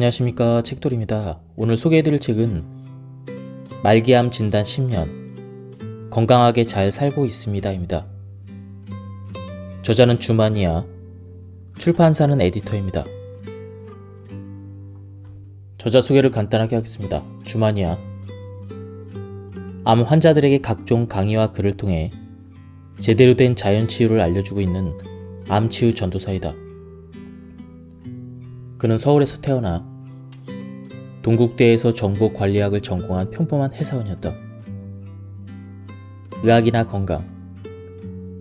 안녕하십니까, 책돌입니다. 오늘 소개해드릴 책은 말기암 진단 10년 건강하게 잘 살고 있습니다입니다. 저자는 주마니아, 출판사는 에디터입니다. 저자 소개를 간단하게 하겠습니다. 주마니아, 암 환자들에게 각종 강의와 글을 통해 제대로 된 자연치유를 알려주고 있는 암치유 전도사이다. 그는 서울에서 태어나 동국대에서 정보관리학을 전공한 평범한 회사원이었다. 의학이나 건강,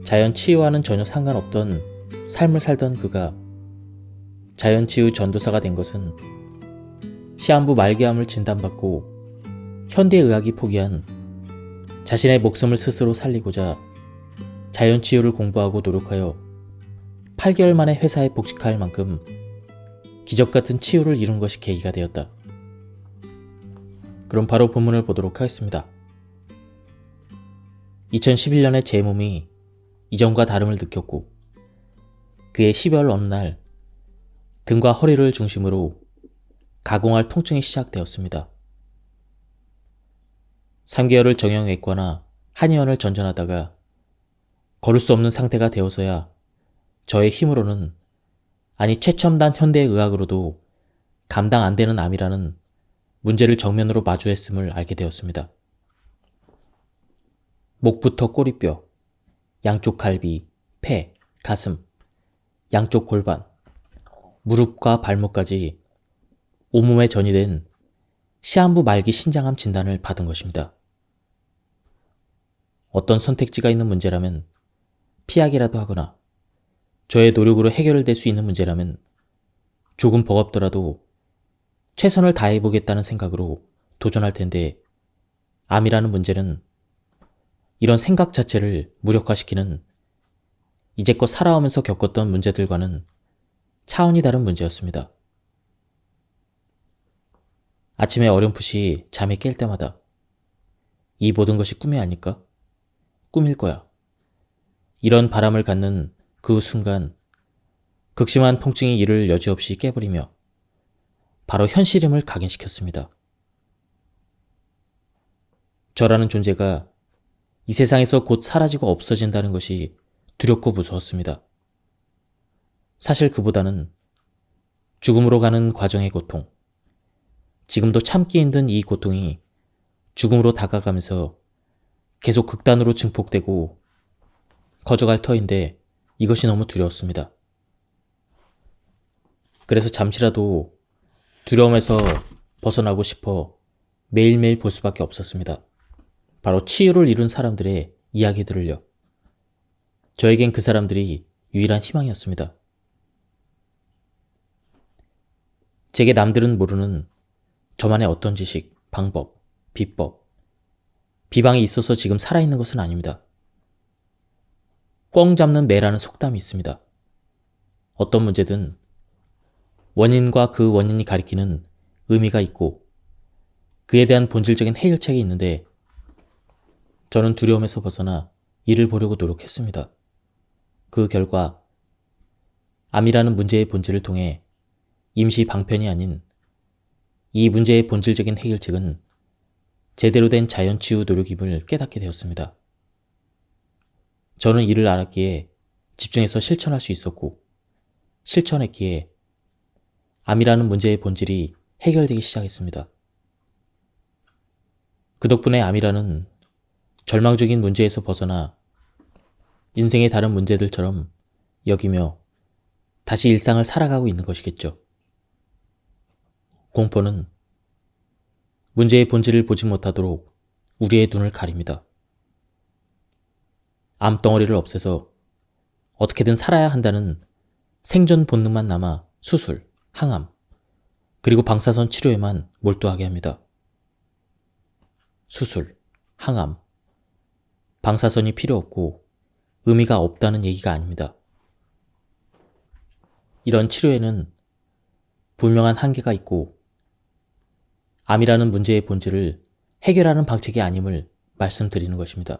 자연치유와는 전혀 상관없던 삶을 살던 그가 자연치유 전도사가 된 것은 시한부 말기암을 진단받고 현대의학이 포기한 자신의 목숨을 스스로 살리고자 자연치유를 공부하고 노력하여 8개월 만에 회사에 복직할 만큼 기적같은 치유를 이룬 것이 계기가 되었다. 그럼 바로 본문을 보도록 하겠습니다. 2011년에 제 몸이 이전과 다름을 느꼈고 그해 12월 어느 날 등과 허리를 중심으로 가공할 통증이 시작되었습니다. 3개월을 정형외과나 한의원을 전전하다가 걸을 수 없는 상태가 되어서야 저의 힘으로는, 아니 최첨단 현대의학으로도 감당 안 되는 암이라는 문제를 정면으로 마주했음을 알게 되었습니다. 목부터 꼬리뼈, 양쪽 갈비, 폐, 가슴, 양쪽 골반, 무릎과 발목까지 온몸에 전이된 시한부 말기 신장암 진단을 받은 것입니다. 어떤 선택지가 있는 문제라면 피하기라도 하거나 저의 노력으로 해결될 수 있는 문제라면 조금 버겁더라도 최선을 다해보겠다는 생각으로 도전할 텐데, 암이라는 문제는 이런 생각 자체를 무력화시키는 이제껏 살아오면서 겪었던 문제들과는 차원이 다른 문제였습니다. 아침에 어렴풋이 잠에 깰 때마다 이 모든 것이 꿈이 아닐까? 꿈일 거야. 이런 바람을 갖는 그 순간 극심한 통증이 이를 여지없이 깨버리며 바로 현실임을 각인시켰습니다. 저라는 존재가 이 세상에서 곧 사라지고 없어진다는 것이 두렵고 무서웠습니다. 사실 그보다는 죽음으로 가는 과정의 고통, 지금도 참기 힘든 이 고통이 죽음으로 다가가면서 계속 극단으로 증폭되고 커져갈 터인데, 이것이 너무 두려웠습니다. 그래서 잠시라도 두려움에서 벗어나고 싶어 매일매일 볼 수밖에 없었습니다. 바로 치유를 이룬 사람들의 이야기들을요. 저에겐 그 사람들이 유일한 희망이었습니다. 제게 남들은 모르는 저만의 어떤 지식, 방법, 비법, 비방이 있어서 지금 살아있는 것은 아닙니다. 꽝 잡는 매라는 속담이 있습니다. 어떤 문제든 원인과 그 원인이 가리키는 의미가 있고 그에 대한 본질적인 해결책이 있는데, 저는 두려움에서 벗어나 이를 보려고 노력했습니다. 그 결과 암이라는 문제의 본질을 통해 임시 방편이 아닌 이 문제의 본질적인 해결책은 제대로 된 자연치유 노력임을 깨닫게 되었습니다. 저는 이를 알았기에 집중해서 실천할 수 있었고, 실천했기에 암이라는 문제의 본질이 해결되기 시작했습니다. 그 덕분에 암이라는 절망적인 문제에서 벗어나 인생의 다른 문제들처럼 여기며 다시 일상을 살아가고 있는 것이겠죠. 공포는 문제의 본질을 보지 못하도록 우리의 눈을 가립니다. 암덩어리를 없애서 어떻게든 살아야 한다는 생존 본능만 남아 수술, 항암, 그리고 방사선 치료에만 몰두하게 합니다. 수술, 항암, 방사선이 필요 없고 의미가 없다는 얘기가 아닙니다. 이런 치료에는 분명한 한계가 있고 암이라는 문제의 본질을 해결하는 방책이 아님을 말씀드리는 것입니다.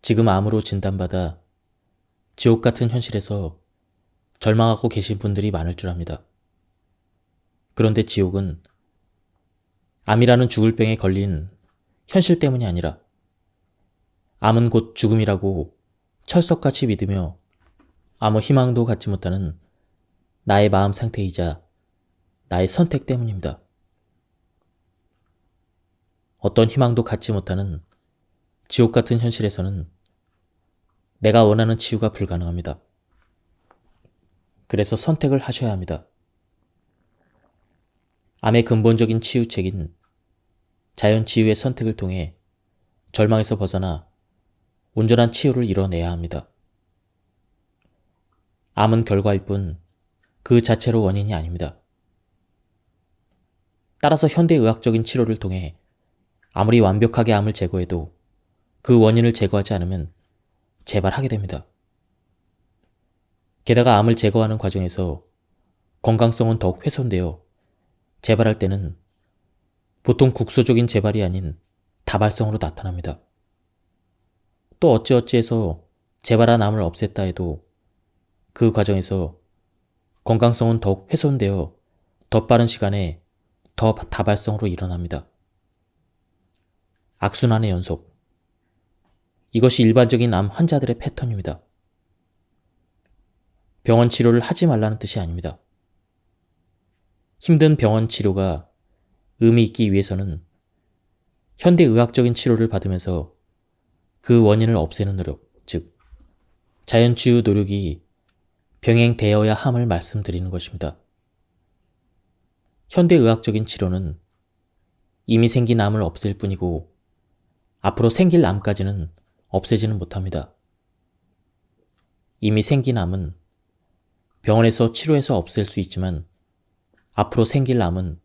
지금 암으로 진단받아 지옥 같은 현실에서 절망하고 계신 분들이 많을 줄 압니다. 그런데 지옥은 암이라는 죽을 병에 걸린 현실 때문이 아니라 암은 곧 죽음이라고 철석같이 믿으며 아무 희망도 갖지 못하는 나의 마음 상태이자 나의 선택 때문입니다. 어떤 희망도 갖지 못하는 지옥 같은 현실에서는 내가 원하는 치유가 불가능합니다. 그래서 선택을 하셔야 합니다. 암의 근본적인 치유책인 자연 치유의 선택을 통해 절망에서 벗어나 온전한 치유를 이뤄내야 합니다. 암은 결과일 뿐 그 자체로 원인이 아닙니다. 따라서 현대의학적인 치료를 통해 아무리 완벽하게 암을 제거해도 그 원인을 제거하지 않으면 재발하게 됩니다. 게다가 암을 제거하는 과정에서 건강성은 더욱 훼손되어 재발할 때는 보통 국소적인 재발이 아닌 다발성으로 나타납니다. 또 어찌어찌해서 재발한 암을 없앴다 해도 그 과정에서 건강성은 더욱 훼손되어 더 빠른 시간에 더 다발성으로 일어납니다. 악순환의 연속. 이것이 일반적인 암 환자들의 패턴입니다. 병원 치료를 하지 말라는 뜻이 아닙니다. 힘든 병원 치료가 의미 있기 위해서는 현대의학적인 치료를 받으면서 그 원인을 없애는 노력, 즉 자연치유 노력이 병행되어야 함을 말씀드리는 것입니다. 현대의학적인 치료는 이미 생긴 암을 없앨 뿐이고 앞으로 생길 암까지는 없애지는 못합니다. 이미 생긴 암은 병원에서 치료해서 없앨 수 있지만 앞으로 생길 암은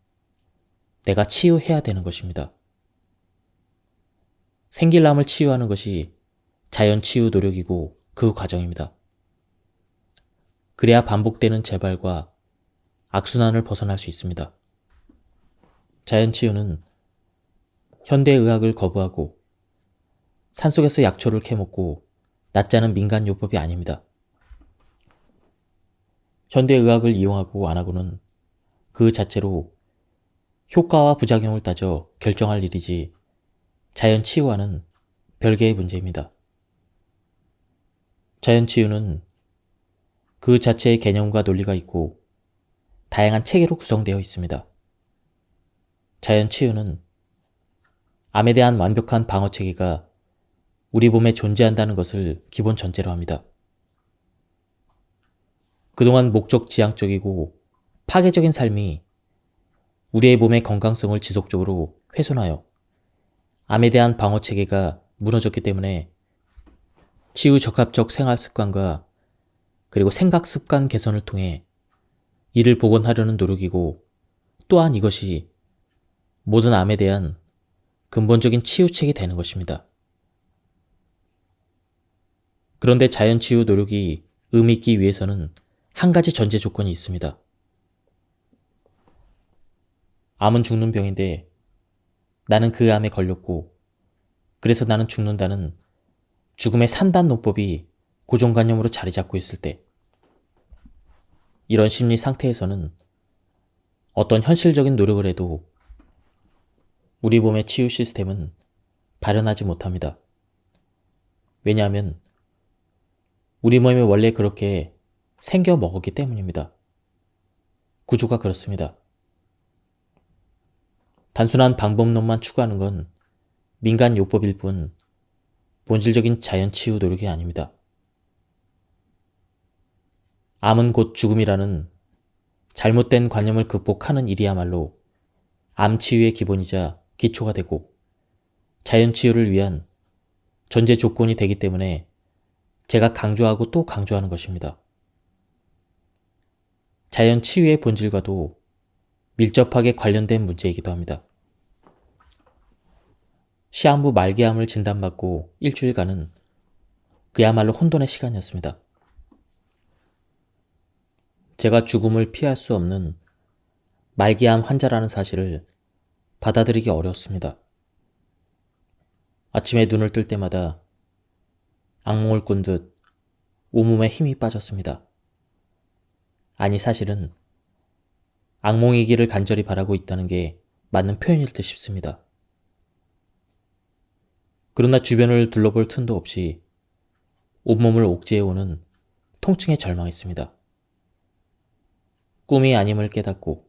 내가 치유해야 되는 것입니다. 생길 암을 치유하는 것이 자연치유 노력이고 그 과정입니다. 그래야 반복되는 재발과 악순환을 벗어날 수 있습니다. 자연치유는 현대의학을 거부하고 산속에서 약초를 캐먹고 낫지 않은 민간요법이 아닙니다. 현대의학을 이용하고 안 하고는 그 자체로 효과와 부작용을 따져 결정할 일이지 자연치유와는 별개의 문제입니다. 자연치유는 그 자체의 개념과 논리가 있고 다양한 체계로 구성되어 있습니다. 자연치유는 암에 대한 완벽한 방어체계가 우리 몸에 존재한다는 것을 기본 전제로 합니다. 그동안 목적지향적이고 파괴적인 삶이 우리의 몸의 건강성을 지속적으로 훼손하여 암에 대한 방어체계가 무너졌기 때문에 치유 적합적 생활습관과 그리고 생각습관 개선을 통해 이를 복원하려는 노력이고 또한 이것이 모든 암에 대한 근본적인 치유책이 되는 것입니다. 그런데 자연치유 노력이 의미 있기 위해서는 한 가지 전제 조건이 있습니다. 암은 죽는 병인데 나는 그 암에 걸렸고 그래서 나는 죽는다는 죽음의 산단 논법이 고정관념으로 자리 잡고 있을 때 이런 심리 상태에서는 어떤 현실적인 노력을 해도 우리 몸의 치유 시스템은 발현하지 못합니다. 왜냐하면 우리 몸이 원래 그렇게 생겨 먹었기 때문입니다. 구조가 그렇습니다. 단순한 방법론만 추구하는 건 민간요법일 뿐 본질적인 자연치유 노력이 아닙니다. 암은 곧 죽음이라는 잘못된 관념을 극복하는 일이야말로 암치유의 기본이자 기초가 되고 자연치유를 위한 전제 조건이 되기 때문에 제가 강조하고 또 강조하는 것입니다. 자연치유의 본질과도 밀접하게 관련된 문제이기도 합니다. 시한부 말기암을 진단받고 일주일간은 그야말로 혼돈의 시간이었습니다. 제가 죽음을 피할 수 없는 말기암 환자라는 사실을 받아들이기 어려웠습니다. 아침에 눈을 뜰 때마다 악몽을 꾼 듯 온몸에 힘이 빠졌습니다. 아니 사실은 악몽이기를 간절히 바라고 있다는 게 맞는 표현일 듯 싶습니다. 그러나 주변을 둘러볼 틈도 없이 온몸을 옥죄해오는 통증에 절망했습니다. 꿈이 아님을 깨닫고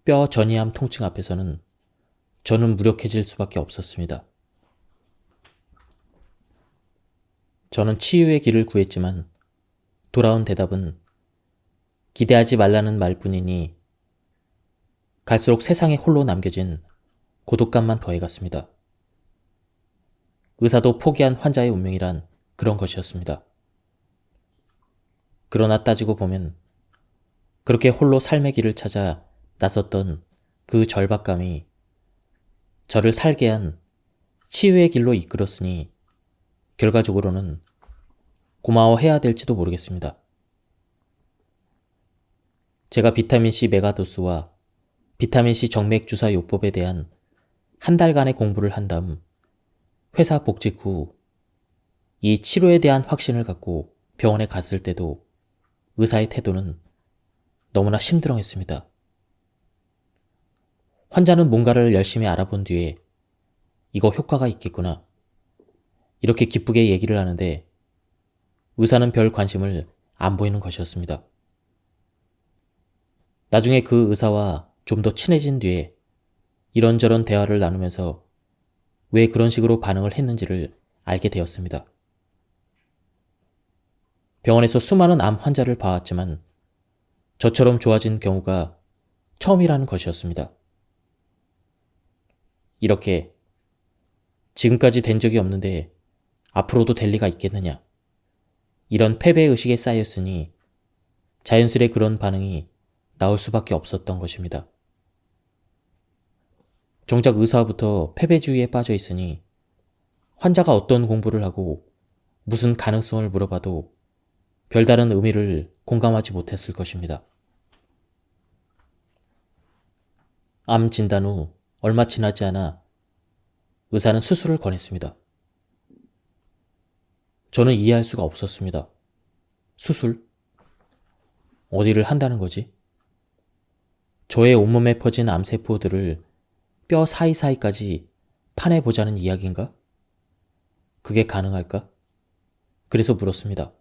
뼈 전이암 통증 앞에서는 저는 무력해질 수밖에 없었습니다. 저는 치유의 길을 구했지만 돌아온 대답은 기대하지 말라는 말뿐이니 갈수록 세상에 홀로 남겨진 고독감만 더해갔습니다. 의사도 포기한 환자의 운명이란 그런 것이었습니다. 그러나 따지고 보면 그렇게 홀로 삶의 길을 찾아 나섰던 그 절박감이 저를 살게 한 치유의 길로 이끌었으니 결과적으로는 고마워해야 될지도 모르겠습니다. 제가 비타민C 메가도스와 비타민C 정맥 주사 요법에 대한 한 달간의 공부를 한 다음 회사 복직 후 이 치료에 대한 확신을 갖고 병원에 갔을 때도 의사의 태도는 너무나 심드렁했습니다. 환자는 뭔가를 열심히 알아본 뒤에 이거 효과가 있겠구나 이렇게 기쁘게 얘기를 하는데 의사는 별 관심을 안 보이는 것이었습니다. 나중에 그 의사와 좀 더 친해진 뒤에 이런저런 대화를 나누면서 왜 그런 식으로 반응을 했는지를 알게 되었습니다. 병원에서 수많은 암 환자를 봐왔지만 저처럼 좋아진 경우가 처음이라는 것이었습니다. 이렇게 지금까지 된 적이 없는데 앞으로도 될 리가 있겠느냐. 이런 패배의식에 쌓였으니 자연스레 그런 반응이 나올 수밖에 없었던 것입니다. 정작 의사부터 패배주의에 빠져 있으니 환자가 어떤 공부를 하고 무슨 가능성을 물어봐도 별다른 의미를 공감하지 못했을 것입니다. 암 진단 후 얼마 지나지 않아 의사는 수술을 권했습니다. 저는 이해할 수가 없었습니다. 수술? 어디를 한다는 거지? 저의 온몸에 퍼진 암세포들을 뼈 사이사이까지 파내보자는 이야기인가? 그게 가능할까? 그래서 물었습니다.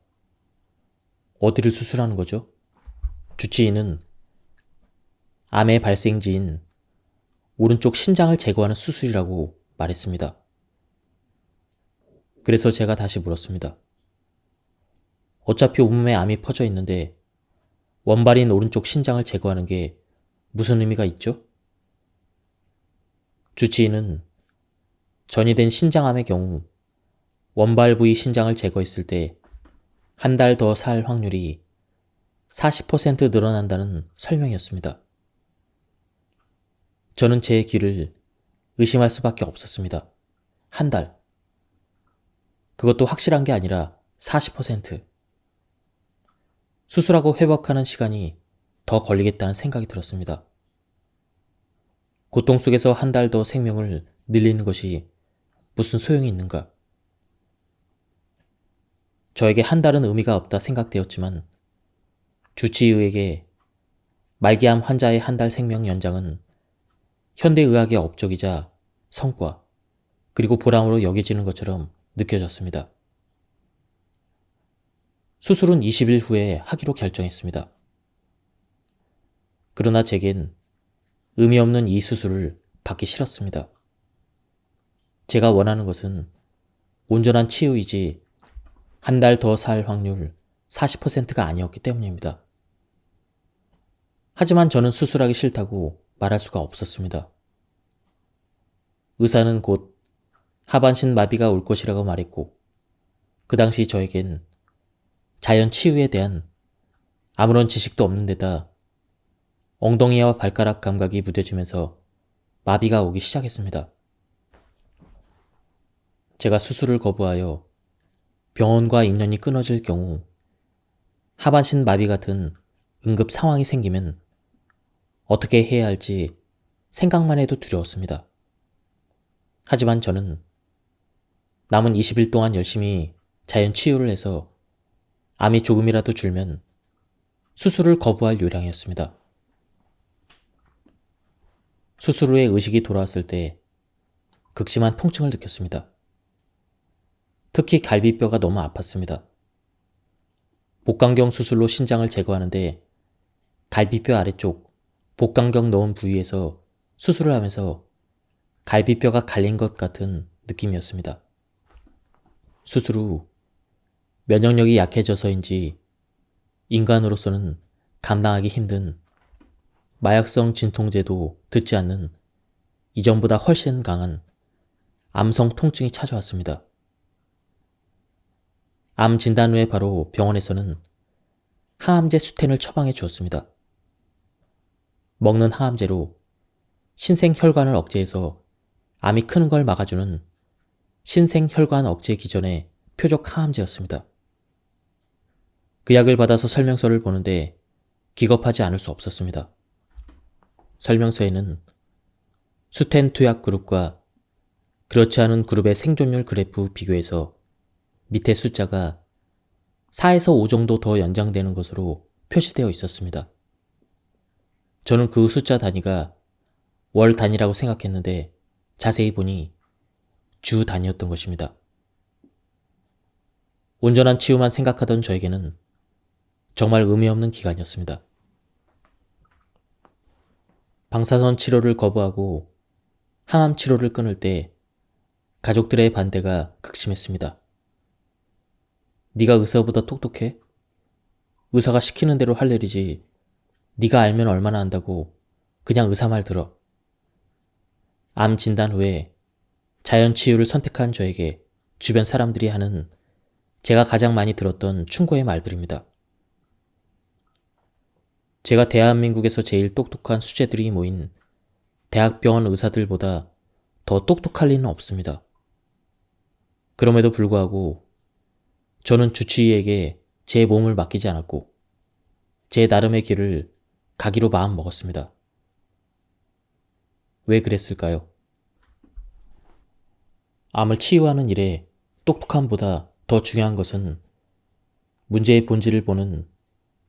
어디를 수술하는 거죠? 주치의는 암의 발생지인 오른쪽 신장을 제거하는 수술이라고 말했습니다. 그래서 제가 다시 물었습니다. 어차피 온몸에 암이 퍼져 있는데 원발인 오른쪽 신장을 제거하는 게 무슨 의미가 있죠? 주치의는 전이된 신장암의 경우 원발 부위 신장을 제거했을 때 한 달 더 살 확률이 40% 늘어난다는 설명이었습니다. 저는 제 귀를 의심할 수밖에 없었습니다. 한 달. 그것도 확실한 게 아니라 40%. 수술하고 회복하는 시간이 더 걸리겠다는 생각이 들었습니다. 고통 속에서 한 달 더 생명을 늘리는 것이 무슨 소용이 있는가? 저에게 한 달은 의미가 없다 생각되었지만 주치의에게 말기암 환자의 한 달 생명 연장은 현대의학의 업적이자 성과 그리고 보람으로 여겨지는 것처럼 느껴졌습니다. 수술은 20일 후에 하기로 결정했습니다. 그러나 제겐 의미 없는 이 수술을 받기 싫었습니다. 제가 원하는 것은 온전한 치유이지 한 달 더 살 확률 40%가 아니었기 때문입니다. 하지만 저는 수술하기 싫다고 말할 수가 없었습니다. 의사는 곧 하반신 마비가 올 것이라고 말했고 그 당시 저에겐 자연 치유에 대한 아무런 지식도 없는 데다 엉덩이와 발가락 감각이 무뎌지면서 마비가 오기 시작했습니다. 제가 수술을 거부하여 병원과 인연이 끊어질 경우 하반신 마비 같은 응급 상황이 생기면 어떻게 해야 할지 생각만 해도 두려웠습니다. 하지만 저는 남은 20일 동안 열심히 자연 치유를 해서 암이 조금이라도 줄면 수술을 거부할 요량이었습니다. 수술 후에 의식이 돌아왔을 때 극심한 통증을 느꼈습니다. 특히 갈비뼈가 너무 아팠습니다. 복강경 수술로 신장을 제거하는데 갈비뼈 아래쪽 복강경 넣은 부위에서 수술을 하면서 갈비뼈가 갈린 것 같은 느낌이었습니다. 수술 후 면역력이 약해져서인지 인간으로서는 감당하기 힘든 마약성 진통제도 듣지 않는 이전보다 훨씬 강한 암성 통증이 찾아왔습니다. 암 진단 후에 바로 병원에서는 항암제 수텐을 처방해 주었습니다. 먹는 항암제로 신생혈관을 억제해서 암이 크는 걸 막아주는 신생혈관 억제 기전의 표적 항암제였습니다. 그 약을 받아서 설명서를 보는데 기겁하지 않을 수 없었습니다. 설명서에는 수텐 투약 그룹과 그렇지 않은 그룹의 생존율 그래프 비교해서 밑에 숫자가 4에서 5 정도 더 연장되는 것으로 표시되어 있었습니다. 저는 그 숫자 단위가 월 단위라고 생각했는데 자세히 보니 주 단위였던 것입니다. 온전한 치유만 생각하던 저에게는 정말 의미 없는 기간이었습니다. 방사선 치료를 거부하고 항암 치료를 끊을 때 가족들의 반대가 극심했습니다. 네가 의사보다 똑똑해? 의사가 시키는 대로 할 일이지 네가 알면 얼마나 안다고 그냥 의사 말 들어. 암 진단 후에 자연 치유를 선택한 저에게 주변 사람들이 하는 제가 가장 많이 들었던 충고의 말들입니다. 제가 대한민국에서 제일 똑똑한 수재들이 모인 대학병원 의사들보다 더 똑똑할 리는 없습니다. 그럼에도 불구하고 저는 주치의에게 제 몸을 맡기지 않았고 제 나름의 길을 가기로 마음 먹었습니다. 왜 그랬을까요? 암을 치유하는 일에 똑똑함보다 더 중요한 것은 문제의 본질을 보는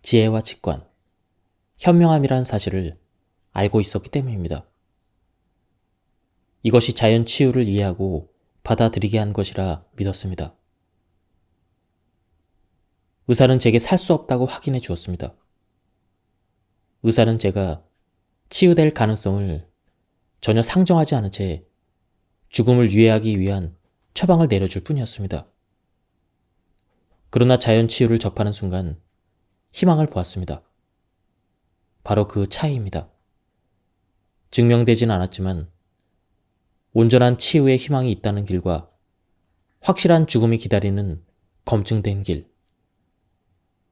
지혜와 직관, 현명함이라는 사실을 알고 있었기 때문입니다. 이것이 자연 치유를 이해하고 받아들이게 한 것이라 믿었습니다. 의사는 제게 살 수 없다고 확인해 주었습니다. 의사는 제가 치유될 가능성을 전혀 상정하지 않은 채 죽음을 유예하기 위한 처방을 내려줄 뿐이었습니다. 그러나 자연 치유를 접하는 순간 희망을 보았습니다. 바로 그 차이입니다. 증명되진 않았지만 온전한 치유의 희망이 있다는 길과 확실한 죽음이 기다리는 검증된 길.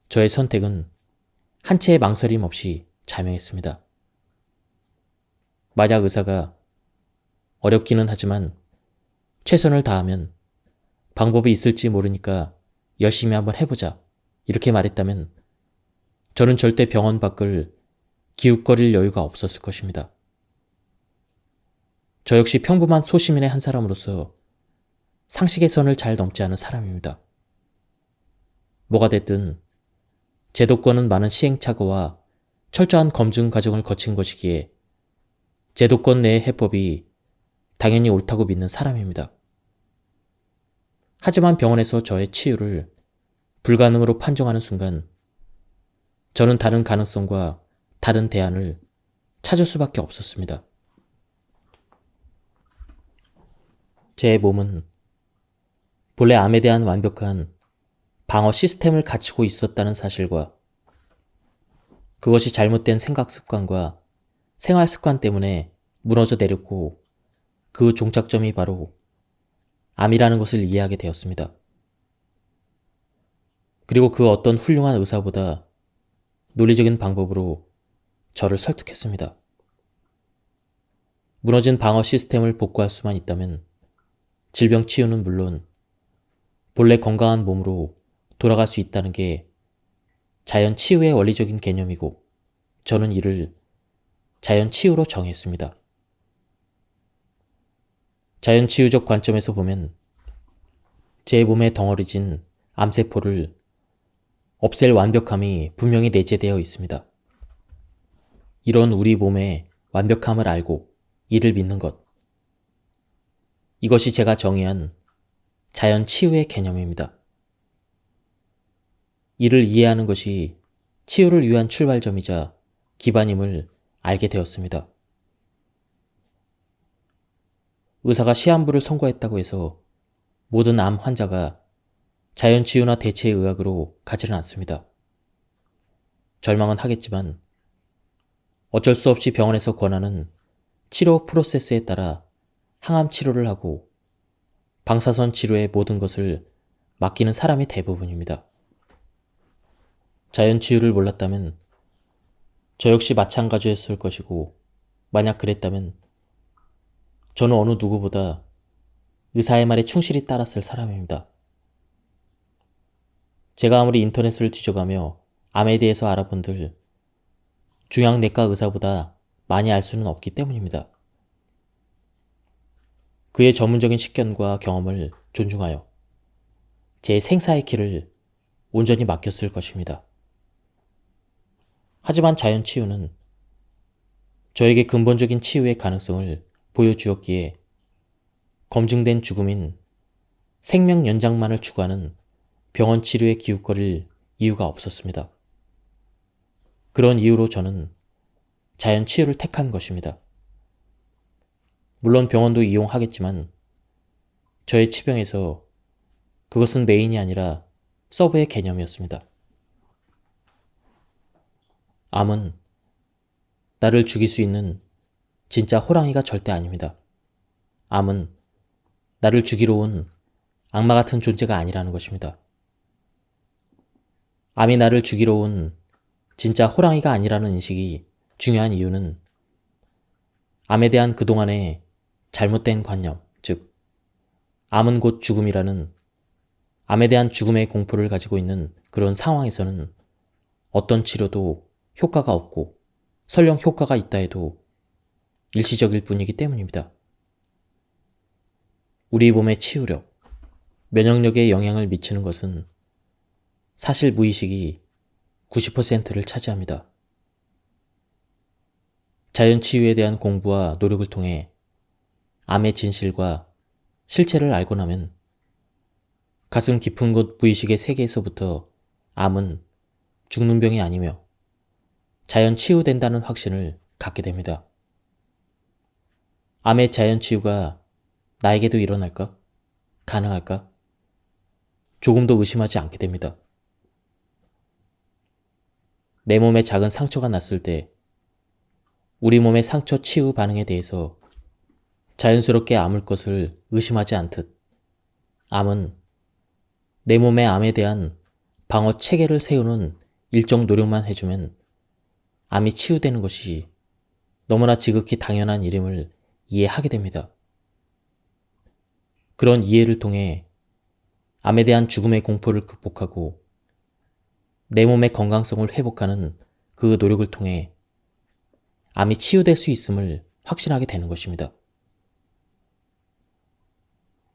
저의 선택은 한 채의 망설임 없이 자명했습니다. 만약 의사가 어렵기는 하지만 최선을 다하면 방법이 있을지 모르니까 열심히 한번 해보자 이렇게 말했다면 저는 절대 병원 밖을 기웃거릴 여유가 없었을 것입니다. 저 역시 평범한 소시민의 한 사람으로서 상식의 선을 잘 넘지 않은 사람입니다. 뭐가 됐든 제도권은 많은 시행착오와 철저한 검증 과정을 거친 것이기에 제도권 내의 해법이 당연히 옳다고 믿는 사람입니다. 하지만 병원에서 저의 치유를 불가능으로 판정하는 순간 저는 다른 가능성과 다른 대안을 찾을 수밖에 없었습니다. 제 몸은 본래 암에 대한 완벽한 방어 시스템을 갖추고 있었다는 사실과 그것이 잘못된 생각 습관과 생활 습관 때문에 무너져 내렸고 그 종착점이 바로 암이라는 것을 이해하게 되었습니다. 그리고 그 어떤 훌륭한 의사보다 논리적인 방법으로 저를 설득했습니다. 무너진 방어 시스템을 복구할 수만 있다면 질병 치유는 물론 본래 건강한 몸으로 돌아갈 수 있다는 게 자연 치유의 원리적인 개념이고 저는 이를 자연 치유로 정했습니다. 자연 치유적 관점에서 보면 제 몸에 덩어리진 암세포를 없앨 완벽함이 분명히 내재되어 있습니다. 이런 우리 몸의 완벽함을 알고 이를 믿는 것. 이것이 제가 정의한 자연 치유의 개념입니다. 이를 이해하는 것이 치유를 위한 출발점이자 기반임을 알게 되었습니다. 의사가 시한부를 선고했다고 해서 모든 암 환자가 자연치유나 대체의학으로 가지는 않습니다. 절망은 하겠지만 어쩔 수 없이 병원에서 권하는 치료 프로세스에 따라 항암 치료를 하고 방사선 치료의 모든 것을 맡기는 사람이 대부분입니다. 자연치유를 몰랐다면 저 역시 마찬가지였을 것이고, 만약 그랬다면 저는 어느 누구보다 의사의 말에 충실히 따랐을 사람입니다. 제가 아무리 인터넷을 뒤져가며 암에 대해서 알아본들 중앙내과 의사보다 많이 알 수는 없기 때문입니다. 그의 전문적인 식견과 경험을 존중하여 제 생사의 길을 온전히 맡겼을 것입니다. 하지만 자연치유는 저에게 근본적인 치유의 가능성을 보여주었기에 검증된 죽음인 생명 연장만을 추구하는 병원 치료에 기웃거릴 이유가 없었습니다. 그런 이유로 저는 자연치유를 택한 것입니다. 물론 병원도 이용하겠지만 저의 치병에서 그것은 메인이 아니라 서브의 개념이었습니다. 암은 나를 죽일 수 있는 진짜 호랑이가 절대 아닙니다. 암은 나를 죽이러 온 악마 같은 존재가 아니라는 것입니다. 암이 나를 죽이러 온 진짜 호랑이가 아니라는 인식이 중요한 이유는 암에 대한 그동안의 잘못된 관념, 즉 암은 곧 죽음이라는 암에 대한 죽음의 공포를 가지고 있는 그런 상황에서는 어떤 치료도 효과가 없고 설령 효과가 있다 해도 일시적일 뿐이기 때문입니다. 우리 몸의 치유력, 면역력에 영향을 미치는 것은 사실 무의식이 90%를 차지합니다. 자연치유에 대한 공부와 노력을 통해 암의 진실과 실체를 알고 나면 가슴 깊은 곳 무의식의 세계에서부터 암은 죽는 병이 아니며 자연 치유된다는 확신을 갖게 됩니다. 암의 자연 치유가 나에게도 일어날까? 가능할까? 조금도 의심하지 않게 됩니다. 내 몸에 작은 상처가 났을 때 우리 몸의 상처 치유 반응에 대해서 자연스럽게 아물 것을 의심하지 않듯 암은 내 몸의 암에 대한 방어 체계를 세우는 일정 노력만 해주면 암이 치유되는 것이 너무나 지극히 당연한 일임을 이해하게 됩니다. 그런 이해를 통해 암에 대한 죽음의 공포를 극복하고 내 몸의 건강성을 회복하는 그 노력을 통해 암이 치유될 수 있음을 확신하게 되는 것입니다.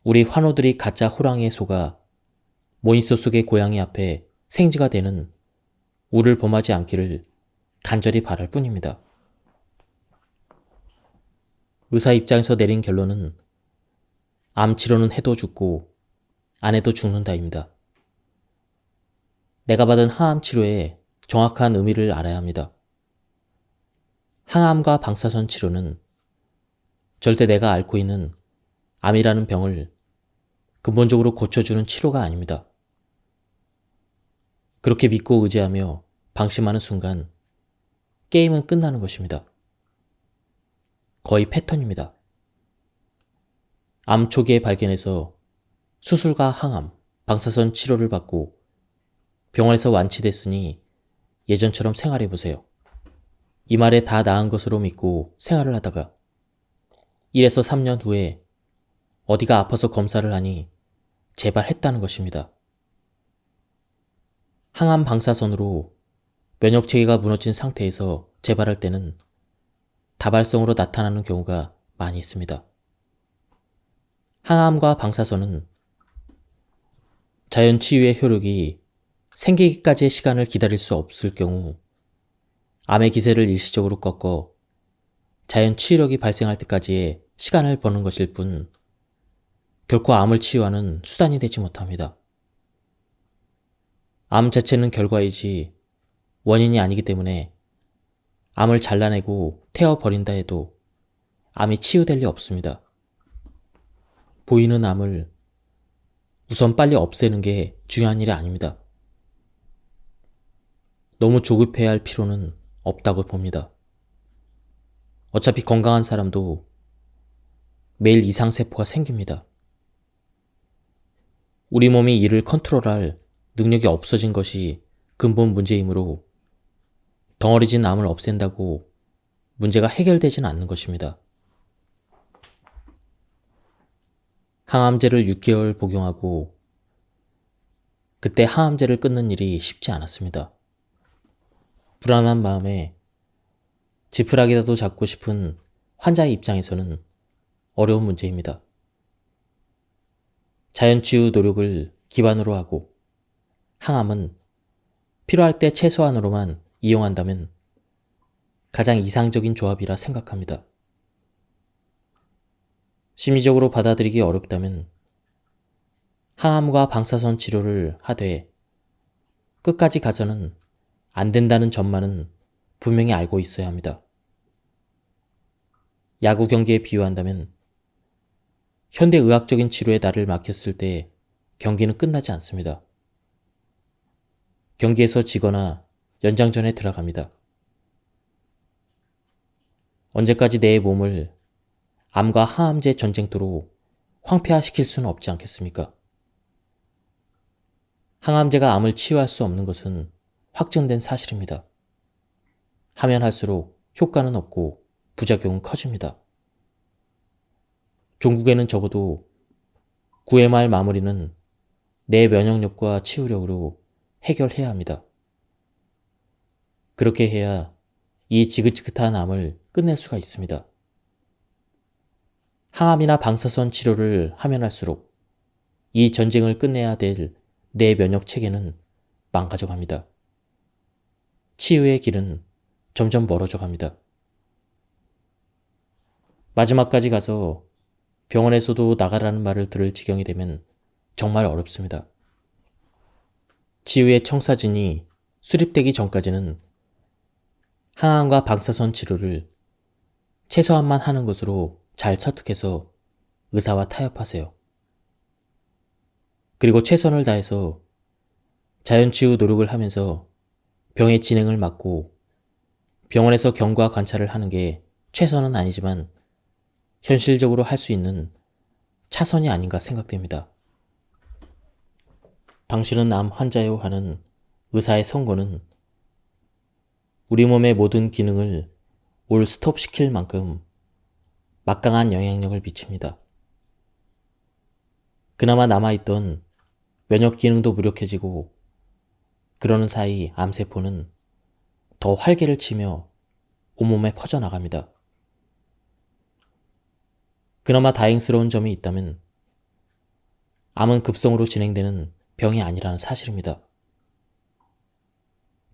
우리 환우들이 가짜 호랑이에 속아 모니터 속의 고양이 앞에 생지가 되는 우를 범하지 않기를 간절히 바랄 뿐입니다. 의사 입장에서 내린 결론은 암 치료는 해도 죽고 안 해도 죽는다입니다. 내가 받은 항암 치료의 정확한 의미를 알아야 합니다. 항암과 방사선 치료는 절대 내가 앓고 있는 암이라는 병을 근본적으로 고쳐주는 치료가 아닙니다. 그렇게 믿고 의지하며 방심하는 순간 게임은 끝나는 것입니다. 거의 패턴입니다. 암 초기에 발견해서 수술과 항암, 방사선 치료를 받고 병원에서 완치됐으니 예전처럼 생활해보세요. 이 말에 다 나은 것으로 믿고 생활을 하다가 1에서 3년 후에 어디가 아파서 검사를 하니 재발했다는 것입니다. 항암 방사선으로 면역체계가 무너진 상태에서 재발할 때는 다발성으로 나타나는 경우가 많이 있습니다. 항암과 방사선은 자연치유의 효력이 생기기까지의 시간을 기다릴 수 없을 경우 암의 기세를 일시적으로 꺾어 자연 치유력이 발생할 때까지의 시간을 버는 것일 뿐 결코 암을 치유하는 수단이 되지 못합니다. 암 자체는 결과이지 원인이 아니기 때문에 암을 잘라내고 태워버린다 해도 암이 치유될 리 없습니다. 보이는 암을 우선 빨리 없애는 게 중요한 일이 아닙니다. 너무 조급해야 할 필요는 없다고 봅니다. 어차피 건강한 사람도 매일 이상세포가 생깁니다. 우리 몸이 이를 컨트롤할 능력이 없어진 것이 근본 문제이므로 덩어리진 암을 없앤다고 문제가 해결되진 않는 것입니다. 항암제를 6개월 복용하고 그때 항암제를 끊는 일이 쉽지 않았습니다. 불안한 마음에 지푸라기라도 잡고 싶은 환자의 입장에서는 어려운 문제입니다. 자연치유 노력을 기반으로 하고 항암은 필요할 때 최소한으로만 이용한다면 가장 이상적인 조합이라 생각합니다. 심리적으로 받아들이기 어렵다면 항암과 방사선 치료를 하되 끝까지 가서는 안 된다는 점만은 분명히 알고 있어야 합니다. 야구 경기에 비유한다면 현대의학적인 치료에 나를 맡겼을 때 경기는 끝나지 않습니다. 경기에서 지거나 연장전에 들어갑니다. 언제까지 내 몸을 암과 항암제 전쟁터로 황폐화시킬 수는 없지 않겠습니까? 항암제가 암을 치유할 수 없는 것은 확증된 사실입니다. 하면 할수록 효과는 없고 부작용은 커집니다. 종국에는 적어도 9회 말 마무리는 내 면역력과 치유력으로 해결해야 합니다. 그렇게 해야 이 지긋지긋한 암을 끝낼 수가 있습니다. 항암이나 방사선 치료를 하면 할수록 이 전쟁을 끝내야 될 내 면역 체계는 망가져 갑니다. 치유의 길은 점점 멀어져 갑니다. 마지막까지 가서 병원에서도 나가라는 말을 들을 지경이 되면 정말 어렵습니다. 치유의 청사진이 수립되기 전까지는 항암과 방사선 치료를 최소한만 하는 것으로 잘 설득해서 의사와 타협하세요. 그리고 최선을 다해서 자연치유 노력을 하면서 병의 진행을 막고 병원에서 경과 관찰을 하는 게 최선은 아니지만 현실적으로 할 수 있는 차선이 아닌가 생각됩니다. 당신은 암 환자요 하는 의사의 선고는 우리 몸의 모든 기능을 올 스톱시킬 만큼 막강한 영향력을 미칩니다. 그나마 남아있던 면역 기능도 무력해지고 그러는 사이 암세포는 더 활개를 치며 온몸에 퍼져나갑니다. 그나마 다행스러운 점이 있다면 암은 급성으로 진행되는 병이 아니라는 사실입니다.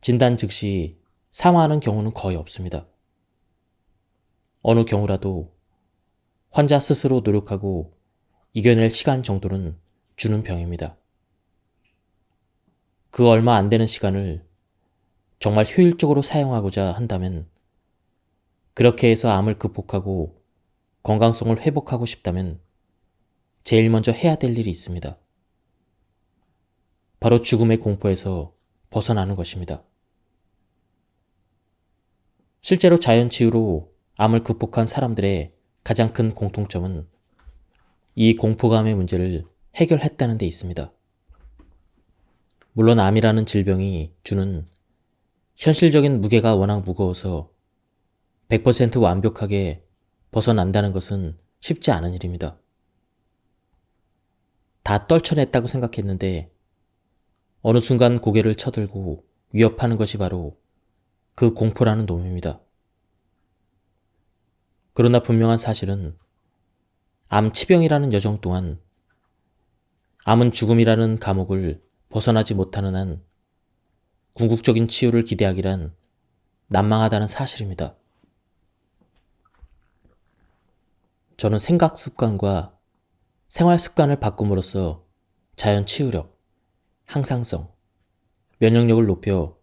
진단 즉시 사망하는 경우는 거의 없습니다. 어느 경우라도 환자 스스로 노력하고 이겨낼 시간 정도는 주는 병입니다. 그 얼마 안 되는 시간을 정말 효율적으로 사용하고자 한다면, 그렇게 해서 암을 극복하고 건강성을 회복하고 싶다면 제일 먼저 해야 될 일이 있습니다. 바로 죽음의 공포에서 벗어나는 것입니다. 실제로 자연치유로 암을 극복한 사람들의 가장 큰 공통점은 이 공포감의 문제를 해결했다는 데 있습니다. 물론 암이라는 질병이 주는 현실적인 무게가 워낙 무거워서 100% 완벽하게 벗어난다는 것은 쉽지 않은 일입니다. 다 떨쳐냈다고 생각했는데 어느 순간 고개를 쳐들고 위협하는 것이 바로 그 공포라는 놈입니다. 그러나 분명한 사실은 암 치병이라는 여정 동안 암은 죽음이라는 감옥을 벗어나지 못하는 한 궁극적인 치유를 기대하기란 난망하다는 사실입니다. 저는 생각 습관과 생활 습관을 바꿈으로써 자연 치유력, 항상성, 면역력을 높여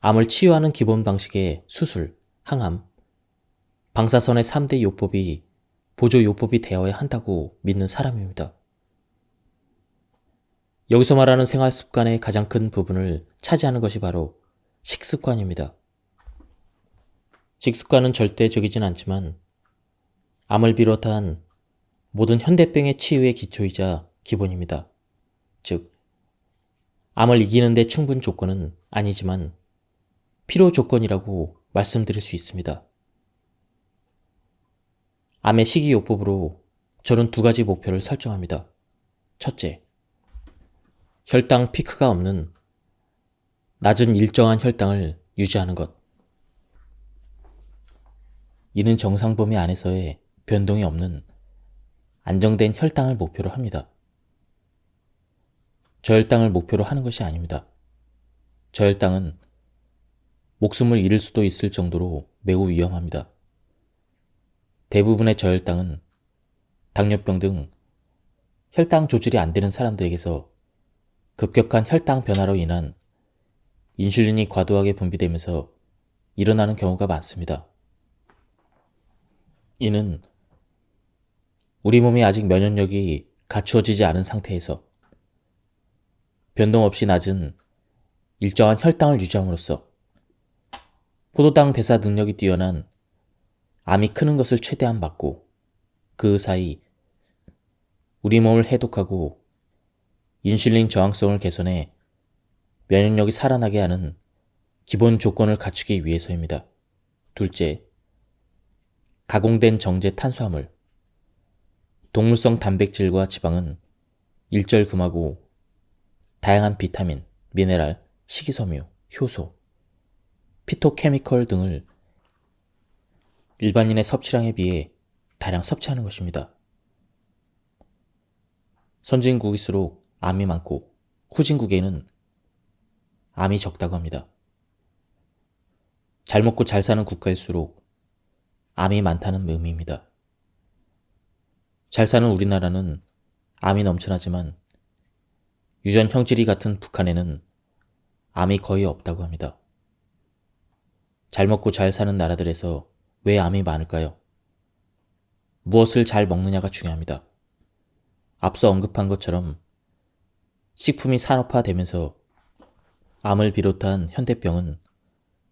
암을 치유하는 기본 방식의 수술, 항암, 방사선의 3대 요법이 보조 요법이 되어야 한다고 믿는 사람입니다. 여기서 말하는 생활 습관의 가장 큰 부분을 차지하는 것이 바로 식습관입니다. 식습관은 절대적이진 않지만 암을 비롯한 모든 현대병의 치유의 기초이자 기본입니다. 즉, 암을 이기는 데 충분 조건은 아니지만 필요 조건이라고 말씀드릴 수 있습니다. 암의 식이요법으로 저는 2가지 목표를 설정합니다. 첫째, 혈당 피크가 없는 낮은 일정한 혈당을 유지하는 것. 이는 정상 범위 안에서의 변동이 없는 안정된 혈당을 목표로 합니다. 저혈당을 목표로 하는 것이 아닙니다. 저혈당은 목숨을 잃을 수도 있을 정도로 매우 위험합니다. 대부분의 저혈당은 당뇨병 등 혈당 조절이 안 되는 사람들에게서 급격한 혈당 변화로 인한 인슐린이 과도하게 분비되면서 일어나는 경우가 많습니다. 이는 우리 몸이 아직 면역력이 갖추어지지 않은 상태에서 변동 없이 낮은 일정한 혈당을 유지함으로써 포도당 대사 능력이 뛰어난 암이 크는 것을 최대한 막고 그 사이 우리 몸을 해독하고 인슐린 저항성을 개선해 면역력이 살아나게 하는 기본 조건을 갖추기 위해서입니다. 둘째, 가공된 정제 탄수화물, 동물성 단백질과 지방은 일절금하고 다양한 비타민, 미네랄, 식이섬유, 효소, 피토케미컬 등을 일반인의 섭취량에 비해 다량 섭취하는 것입니다. 선진국일수록 암이 많고 후진국에는 암이 적다고 합니다. 잘 먹고 잘 사는 국가일수록 암이 많다는 의미입니다. 잘 사는 우리나라는 암이 넘쳐나지만 유전 형질이 같은 북한에는 암이 거의 없다고 합니다. 잘 먹고 잘 사는 나라들에서 왜 암이 많을까요? 무엇을 잘 먹느냐가 중요합니다. 앞서 언급한 것처럼 식품이 산업화되면서 암을 비롯한 현대병은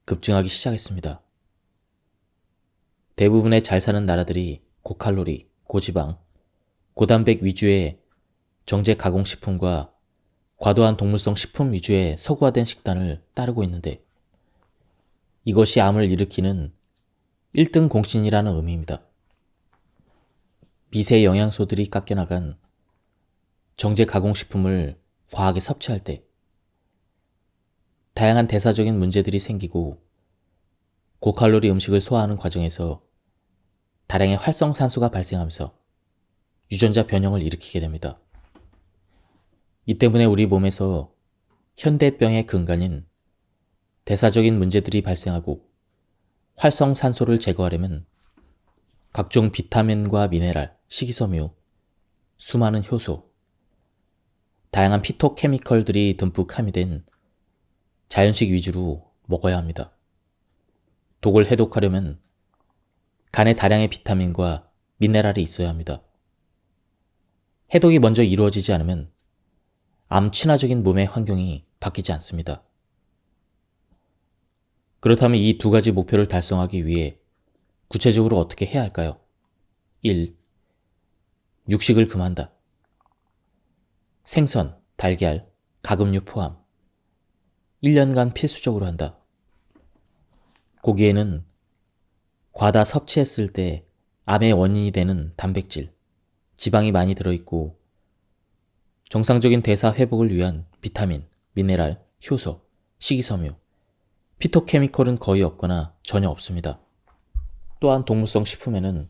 급증하기 시작했습니다. 대부분의 잘 사는 나라들이 고칼로리, 고지방, 고단백 위주의 정제 가공식품과 과도한 동물성 식품 위주의 서구화된 식단을 따르고 있는데 이것이 암을 일으키는 1등 공신이라는 의미입니다. 미세 영양소들이 깎여나간 정제 가공식품을 과하게 섭취할 때 다양한 대사적인 문제들이 생기고 고칼로리 음식을 소화하는 과정에서 다량의 활성산소가 발생하면서 유전자 변형을 일으키게 됩니다. 이 때문에 우리 몸에서 현대병의 근간인 대사적인 문제들이 발생하고 활성산소를 제거하려면 각종 비타민과 미네랄, 식이섬유, 수많은 효소, 다양한 피토케미컬들이 듬뿍 함유된 자연식 위주로 먹어야 합니다. 독을 해독하려면 간에 다량의 비타민과 미네랄이 있어야 합니다. 해독이 먼저 이루어지지 않으면 암 친화적인 몸의 환경이 바뀌지 않습니다. 그렇다면 이 2가지 목표를 달성하기 위해 구체적으로 어떻게 해야 할까요? 1. 육식을 금한다. 생선, 달걀, 가금류 포함 1년간 필수적으로 한다. 고기에는 과다 섭취했을 때 암의 원인이 되는 단백질, 지방이 많이 들어있고 정상적인 대사 회복을 위한 비타민, 미네랄, 효소, 식이섬유, 피토케미컬은 거의 없거나 전혀 없습니다. 또한 동물성 식품에는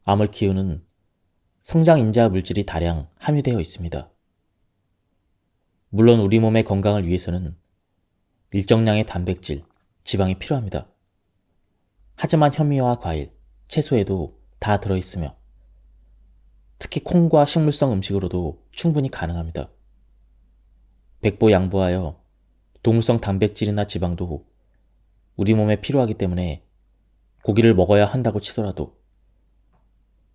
암을 키우는 성장인자 물질이 다량 함유되어 있습니다. 물론 우리 몸의 건강을 위해서는 일정량의 단백질, 지방이 필요합니다. 하지만 현미와 과일, 채소에도 다 들어있으며 특히 콩과 식물성 음식으로도 충분히 가능합니다. 백보양보하여 동물성 단백질이나 지방도 우리 몸에 필요하기 때문에 고기를 먹어야 한다고 치더라도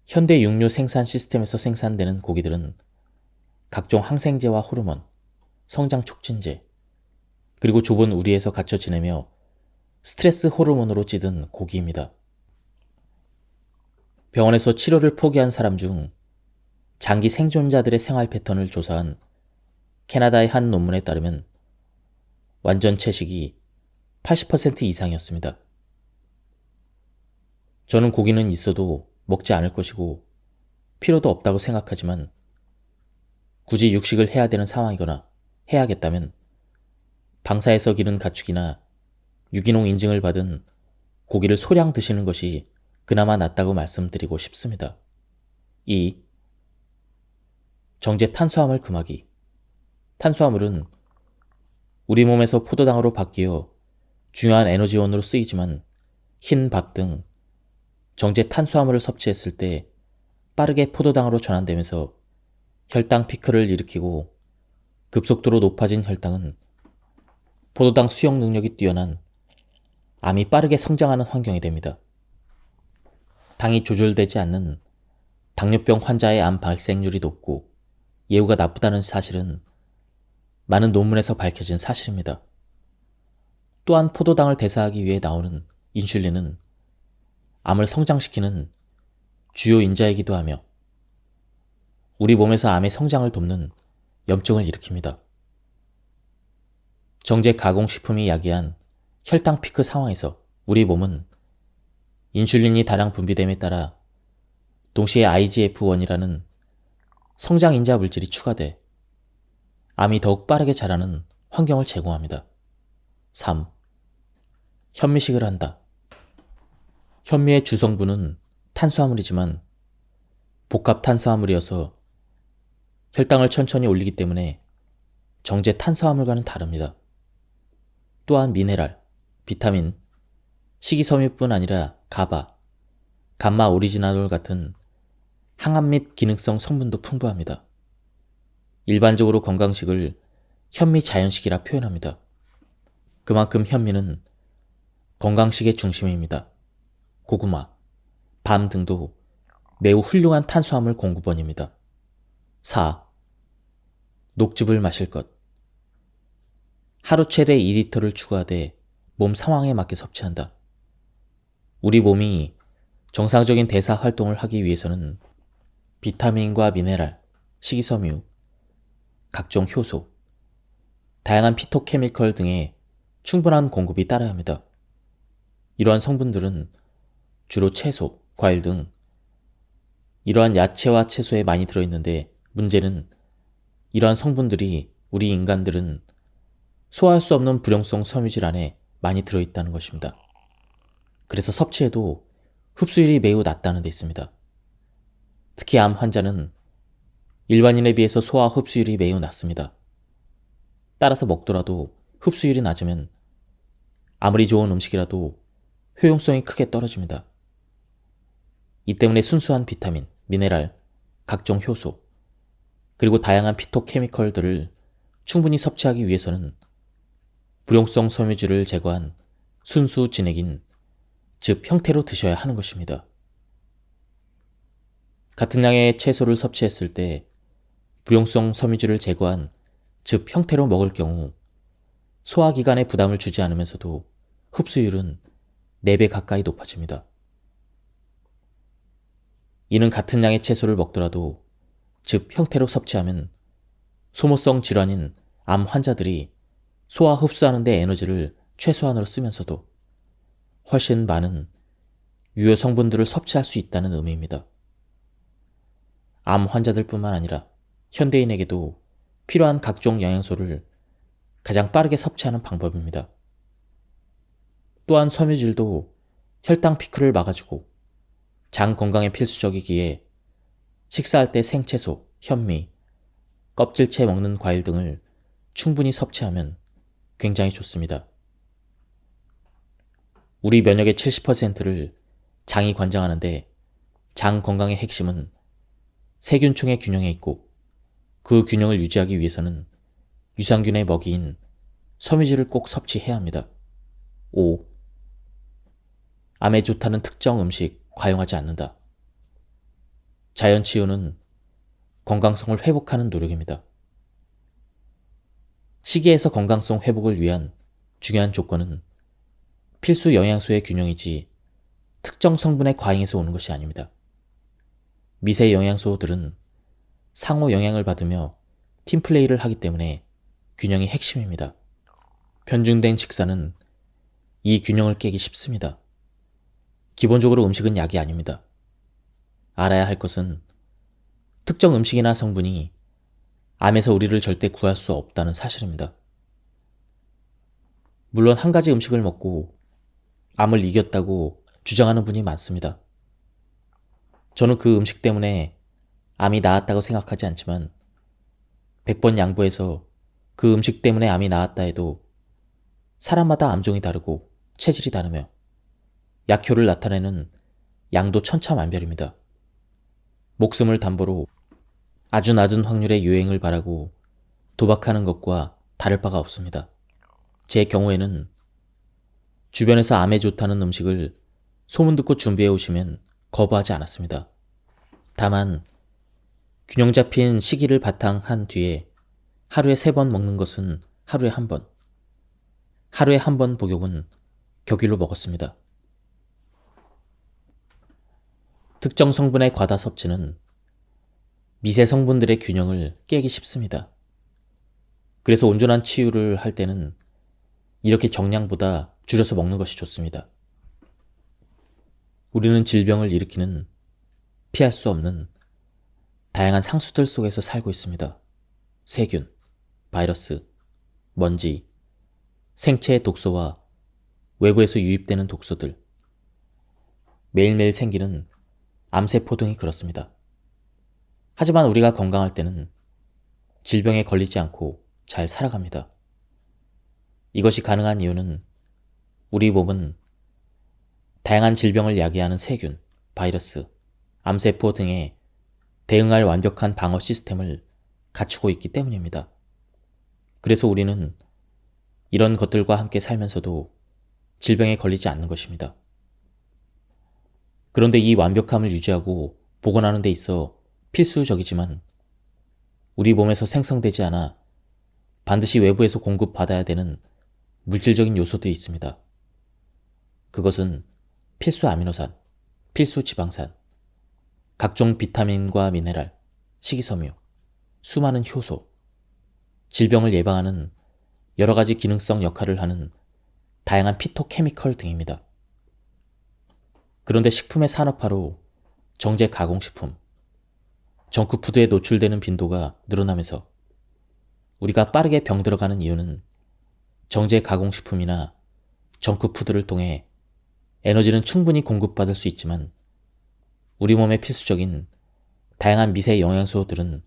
현대 육류 생산 시스템에서 생산되는 고기들은 각종 항생제와 호르몬, 성장 촉진제, 그리고 좁은 우리에서 갇혀 지내며 스트레스 호르몬으로 찌든 고기입니다. 병원에서 치료를 포기한 사람 중 장기 생존자들의 생활 패턴을 조사한 캐나다의 한 논문에 따르면 완전 채식이 80% 이상이었습니다. 저는 고기는 있어도 먹지 않을 것이고 필요도 없다고 생각하지만 굳이 육식을 해야 되는 상황이거나 해야겠다면 방사에서 기른 가축이나 유기농 인증을 받은 고기를 소량 드시는 것이 그나마 낫다고 말씀드리고 싶습니다. 2. 정제 탄수화물 금하기. 탄수화물은 우리 몸에서 포도당으로 바뀌어 중요한 에너지원으로 쓰이지만 흰 밥 등 정제 탄수화물을 섭취했을 때 빠르게 포도당으로 전환되면서 혈당 피크를 일으키고 급속도로 높아진 혈당은 포도당 수용 능력이 뛰어난 암이 빠르게 성장하는 환경이 됩니다. 당이 조절되지 않는 당뇨병 환자의 암 발생률이 높고 예후가 나쁘다는 사실은 많은 논문에서 밝혀진 사실입니다. 또한 포도당을 대사하기 위해 나오는 인슐린은 암을 성장시키는 주요 인자이기도 하며 우리 몸에서 암의 성장을 돕는 염증을 일으킵니다. 정제 가공식품이 야기한 혈당 피크 상황에서 우리 몸은 인슐린이 다량 분비됨에 따라 동시에 IGF-1이라는 성장인자 물질이 추가돼 암이 더욱 빠르게 자라는 환경을 제공합니다. 3. 현미식을 한다. 현미의 주성분은 탄수화물이지만 복합 탄수화물이어서 혈당을 천천히 올리기 때문에 정제 탄수화물과는 다릅니다. 또한 미네랄, 비타민, 식이섬유뿐 아니라 가바, 감마 오리지나놀 같은 항암 및 기능성 성분도 풍부합니다. 일반적으로 건강식을 현미 자연식이라 표현합니다. 그만큼 현미는 건강식의 중심입니다. 고구마, 밤 등도 매우 훌륭한 탄수화물 공급원입니다. 4. 녹즙을 마실 것. 하루 최대 2리터를 추가하되 몸 상황에 맞게 섭취한다. 우리 몸이 정상적인 대사 활동을 하기 위해서는 비타민과 미네랄, 식이섬유, 각종 효소, 다양한 피토케미컬 등의 충분한 공급이 따라야 합니다. 이러한 성분들은 주로 채소, 과일 등 이러한 야채와 채소에 많이 들어있는데 문제는 이러한 성분들이 우리 인간들은 소화할 수 없는 불용성 섬유질 안에 많이 들어있다는 것입니다. 그래서 섭취해도 흡수율이 매우 낮다는 데 있습니다. 특히 암 환자는 일반인에 비해서 소화 흡수율이 매우 낮습니다. 따라서 먹더라도 흡수율이 낮으면 아무리 좋은 음식이라도 효용성이 크게 떨어집니다. 이 때문에 순수한 비타민, 미네랄, 각종 효소, 그리고 다양한 피토케미컬들을 충분히 섭취하기 위해서는 불용성 섬유질을 제거한 순수 진액인 즙 형태로 드셔야 하는 것입니다. 같은 양의 채소를 섭취했을 때 불용성 섬유질을 제거한 즙 형태로 먹을 경우 소화기관에 부담을 주지 않으면서도 흡수율은 4배 가까이 높아집니다. 이는 같은 양의 채소를 먹더라도 즙 형태로 섭취하면 소모성 질환인 암 환자들이 소화 흡수하는 데 에너지를 최소한으로 쓰면서도 훨씬 많은 유효 성분들을 섭취할 수 있다는 의미입니다. 암 환자들뿐만 아니라 현대인에게도 필요한 각종 영양소를 가장 빠르게 섭취하는 방법입니다. 또한 섬유질도 혈당 피크를 막아주고 장 건강에 필수적이기에 식사할 때 생채소, 현미, 껍질째 먹는 과일 등을 충분히 섭취하면 굉장히 좋습니다. 우리 면역의 70%를 장이 관장하는데 장 건강의 핵심은 세균총의 균형에 있고 그 균형을 유지하기 위해서는 유산균의 먹이인 섬유질을 꼭 섭취해야 합니다. 5. 암에 좋다는 특정 음식 과용하지 않는다. 자연치유는 건강성을 회복하는 노력입니다. 식이에서 건강성 회복을 위한 중요한 조건은 필수 영양소의 균형이지 특정 성분의 과잉에서 오는 것이 아닙니다. 미세 영양소들은 상호 영향을 받으며 팀플레이를 하기 때문에 균형이 핵심입니다. 편중된 식사는 이 균형을 깨기 쉽습니다. 기본적으로 음식은 약이 아닙니다. 알아야 할 것은 특정 음식이나 성분이 암에서 우리를 절대 구할 수 없다는 사실입니다. 물론 한 가지 음식을 먹고 암을 이겼다고 주장하는 분이 많습니다. 저는 그 음식 때문에 암이 나았다고 생각하지 않지만 100번 양보해서 그 음식 때문에 암이 나았다 해도 사람마다 암종이 다르고 체질이 다르며 약효를 나타내는 양도 천차만별입니다. 목숨을 담보로 아주 낮은 확률의 유행을 바라고 도박하는 것과 다를 바가 없습니다. 제 경우에는 주변에서 암에 좋다는 음식을 소문 듣고 준비해 오시면 거부하지 않았습니다. 다만 균형 잡힌 식이를 바탕한 뒤에 하루에 3번 먹는 것은 하루에 1번, 하루에 1번 복용은 격일로 먹었습니다. 특정 성분의 과다 섭취는 미세 성분들의 균형을 깨기 쉽습니다. 그래서 온전한 치유를 할 때는 이렇게 정량보다 줄여서 먹는 것이 좋습니다. 우리는 질병을 일으키는 피할 수 없는 다양한 상수들 속에서 살고 있습니다. 세균, 바이러스, 먼지, 생체의 독소와 외부에서 유입되는 독소들. 매일매일 생기는 암세포 등이 그렇습니다. 하지만 우리가 건강할 때는 질병에 걸리지 않고 잘 살아갑니다. 이것이 가능한 이유는 우리 몸은 다양한 질병을 야기하는 세균, 바이러스, 암세포 등에 대응할 완벽한 방어 시스템을 갖추고 있기 때문입니다. 그래서 우리는 이런 것들과 함께 살면서도 질병에 걸리지 않는 것입니다. 그런데 이 완벽함을 유지하고 복원하는 데 있어 필수적이지만 우리 몸에서 생성되지 않아 반드시 외부에서 공급받아야 되는 물질적인 요소들이 있습니다. 그것은 필수 아미노산, 필수 지방산, 각종 비타민과 미네랄, 식이섬유, 수많은 효소, 질병을 예방하는 여러 가지 기능성 역할을 하는 다양한 피토케미컬 등입니다. 그런데 식품의 산업화로 정제 가공식품, 정크푸드에 노출되는 빈도가 늘어나면서 우리가 빠르게 병들어가는 이유는 정제 가공식품이나 정크푸드를 통해 에너지는 충분히 공급받을 수 있지만 우리 몸의 필수적인 다양한 미세 영양소들은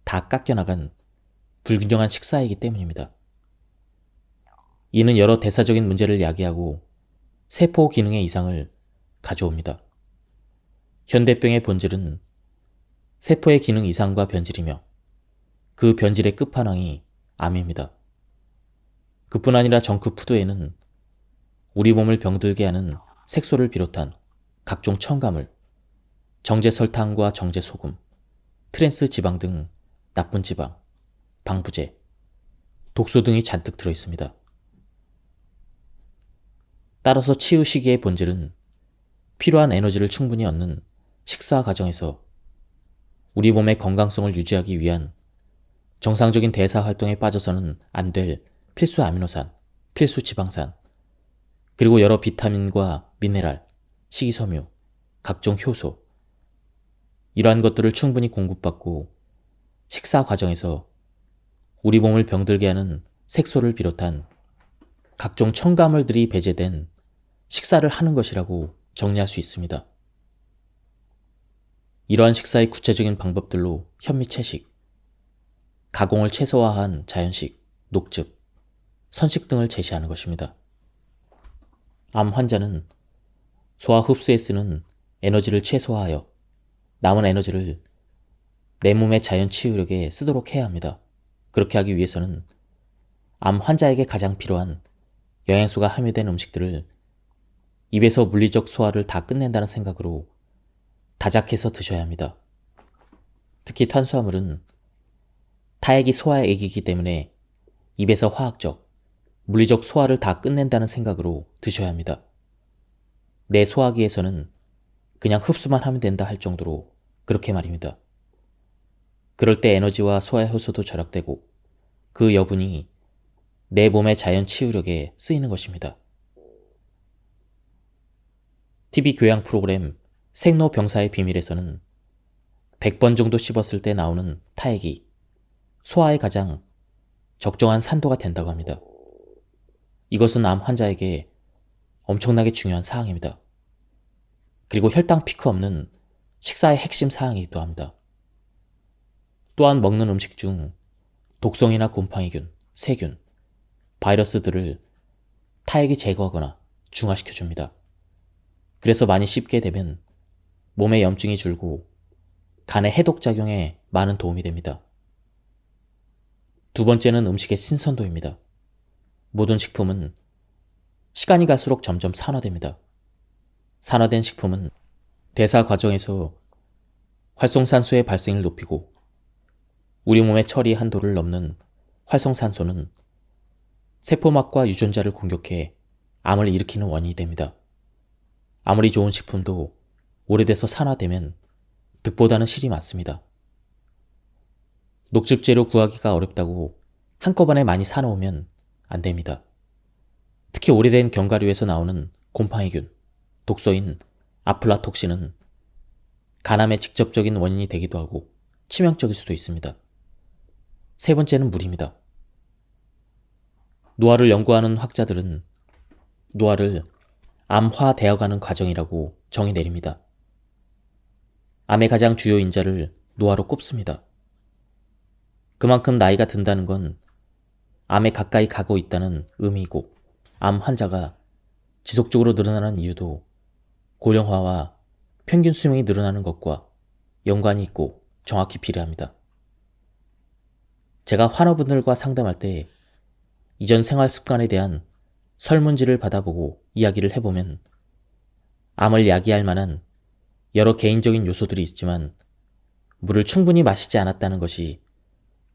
다 깎여나간 불균형한 식사이기 때문입니다. 이는 여러 대사적인 문제를 야기하고 세포 기능의 이상을 가져옵니다. 현대병의 본질은 세포의 기능 이상과 변질이며 그 변질의 끝판왕이 암입니다. 그뿐 아니라 정크푸드에는 우리 몸을 병들게 하는 색소를 비롯한 각종 첨가물, 정제 설탕과 정제 소금, 트랜스 지방 등 나쁜 지방, 방부제, 독소 등이 잔뜩 들어있습니다. 따라서 치유 시기의 본질은 필요한 에너지를 충분히 얻는 식사 과정에서 우리 몸의 건강성을 유지하기 위한 정상적인 대사 활동에 빠져서는 안 될 필수 아미노산, 필수 지방산, 그리고 여러 비타민과 미네랄, 식이섬유, 각종 효소, 이러한 것들을 충분히 공급받고 식사 과정에서 우리 몸을 병들게 하는 색소를 비롯한 각종 첨가물들이 배제된 식사를 하는 것이라고 정리할 수 있습니다. 이러한 식사의 구체적인 방법들로 현미채식, 가공을 최소화한 자연식, 녹즙, 선식 등을 제시하는 것입니다. 암 환자는 소화 흡수에 쓰는 에너지를 최소화하여 남은 에너지를 내 몸의 자연 치유력에 쓰도록 해야 합니다. 그렇게 하기 위해서는 암 환자에게 가장 필요한 영양소가 함유된 음식들을 입에서 물리적 소화를 다 끝낸다는 생각으로 다작해서 드셔야 합니다. 특히 탄수화물은 타액이 소화의 액이기 때문에 입에서 화학적, 물리적 소화를 다 끝낸다는 생각으로 드셔야 합니다. 내 소화기에서는 그냥 흡수만 하면 된다 할 정도로 그렇게 말입니다. 그럴 때 에너지와 소화 효소도 절약되고 그 여분이 내 몸의 자연 치유력에 쓰이는 것입니다. TV 교양 프로그램 생로병사의 비밀에서는 100번 정도 씹었을 때 나오는 타액이 소화에 가장 적정한 산도가 된다고 합니다. 이것은 암 환자에게 엄청나게 중요한 사항입니다. 그리고 혈당 피크 없는 식사의 핵심 사항이기도 합니다. 또한 먹는 음식 중 독성이나 곰팡이균, 세균, 바이러스들을 타액이 제거하거나 중화시켜줍니다. 그래서 많이 씹게 되면 몸에 염증이 줄고 간의 해독작용에 많은 도움이 됩니다. 두 번째는 음식의 신선도입니다. 모든 식품은 시간이 갈수록 점점 산화됩니다. 산화된 식품은 대사 과정에서 활성산소의 발생을 높이고 우리 몸의 처리 한도를 넘는 활성산소는 세포막과 유전자를 공격해 암을 일으키는 원인이 됩니다. 아무리 좋은 식품도 오래돼서 산화되면 득보다는 실이 많습니다. 녹즙재료 구하기가 어렵다고 한꺼번에 많이 사놓으면 안 됩니다. 특히 오래된 견과류에서 나오는 곰팡이균, 독소인 아플라톡신은 간암의 직접적인 원인이 되기도 하고 치명적일 수도 있습니다. 세 번째는 물입니다. 노화를 연구하는 학자들은 노화를 암화되어가는 과정이라고 정의 내립니다. 암의 가장 주요 인자를 노화로 꼽습니다. 그만큼 나이가 든다는 건 암에 가까이 가고 있다는 의미이고 암 환자가 지속적으로 늘어나는 이유도 고령화와 평균 수명이 늘어나는 것과 연관이 있고 정확히 비례합니다. 제가 환우분들과 상담할 때 이전 생활 습관에 대한 설문지를 받아보고 이야기를 해보면 암을 야기할 만한 여러 개인적인 요소들이 있지만 물을 충분히 마시지 않았다는 것이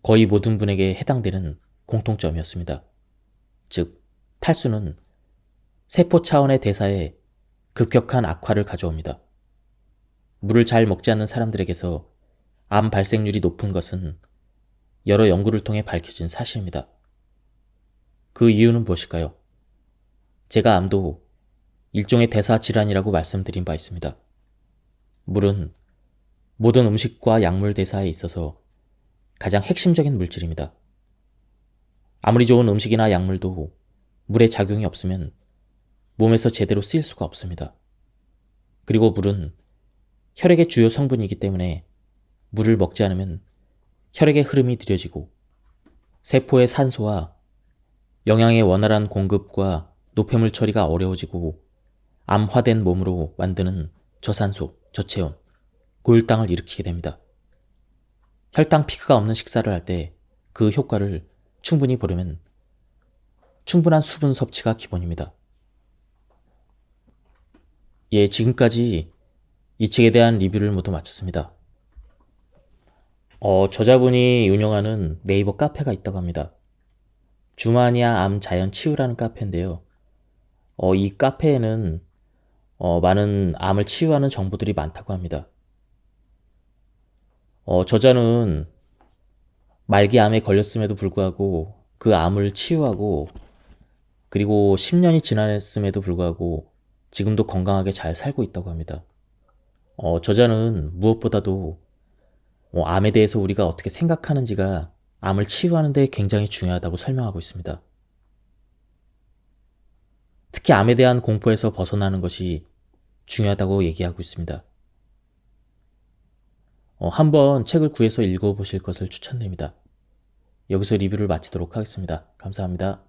거의 모든 분에게 해당되는 공통점이었습니다. 즉, 탈수는 세포 차원의 대사에 급격한 악화를 가져옵니다. 물을 잘 먹지 않는 사람들에게서 암 발생률이 높은 것은 여러 연구를 통해 밝혀진 사실입니다. 그 이유는 무엇일까요? 제가 암도 일종의 대사 질환이라고 말씀드린 바 있습니다. 물은 모든 음식과 약물 대사에 있어서 가장 핵심적인 물질입니다. 아무리 좋은 음식이나 약물도 물의 작용이 없으면 몸에서 제대로 쓰일 수가 없습니다. 그리고 물은 혈액의 주요 성분이기 때문에 물을 먹지 않으면 혈액의 흐름이 느려지고 세포의 산소와 영양의 원활한 공급과 노폐물 처리가 어려워지고 암화된 몸으로 만드는 저산소, 저체온, 고혈당을 일으키게 됩니다. 혈당 피크가 없는 식사를 할 때 그 효과를 충분히 보려면 충분한 수분 섭취가 기본입니다. 지금까지 이 책에 대한 리뷰를 모두 마쳤습니다. 저자분이 운영하는 네이버 카페가 있다고 합니다. 주마니아 암 자연 치유라는 카페인데요. 이 카페에는 많은 암을 치유하는 정보들이 많다고 합니다. 저자는 말기 암에 걸렸음에도 불구하고 그 암을 치유하고 그리고 10년이 지났음에도 불구하고 지금도 건강하게 잘 살고 있다고 합니다. 저자는 무엇보다도 암에 대해서 우리가 어떻게 생각하는지가 암을 치유하는 데 굉장히 중요하다고 설명하고 있습니다. 특히 암에 대한 공포에서 벗어나는 것이 중요하다고 얘기하고 있습니다. 한번 책을 구해서 읽어보실 것을 추천드립니다. 여기서 리뷰를 마치도록 하겠습니다. 감사합니다.